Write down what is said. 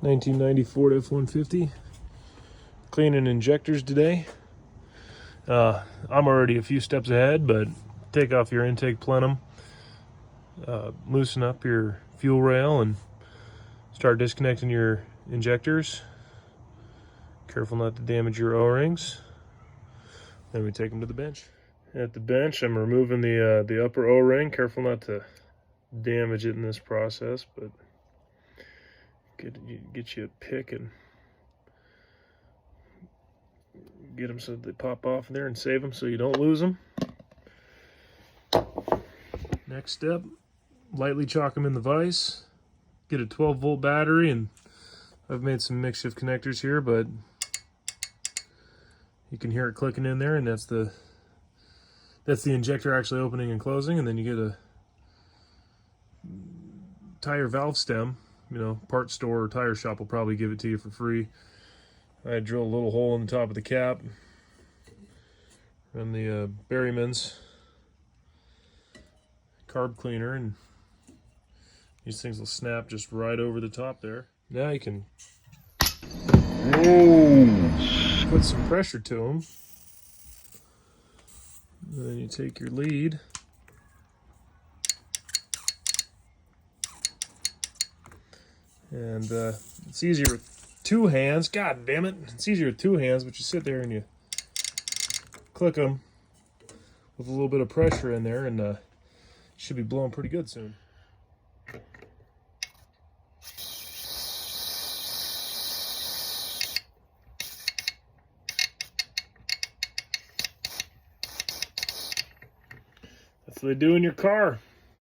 1994 F-150. Cleaning injectors today. I'm already a few steps ahead, but take off your intake plenum, loosen up your fuel rail, and start disconnecting your injectors. Careful not to damage your O-rings. Then we take them to the bench. At the bench, I'm removing the upper O-ring. Careful not to damage it in this process, but get you a pick and get them so they pop off there and save them so you don't lose them. Next step, lightly chalk them in the vise. Get a 12-volt battery, and I've made some makeshift connectors here, but you can hear it clicking in there, and that's the injector actually opening and closing. And then you get a tire valve stem. You know, part store or tire shop will probably give it to you for free. I drill a little hole in the top of the cap, and the Berryman's carb cleaner, and these things will snap just right over the top there. Now you can put some pressure to them. And then you take your lead, and it's easier with two hands. God damn it, it's easier with two hands, but you sit there and you click them with a little bit of pressure in there, and should be blowing pretty good soon. That's what they do in your car.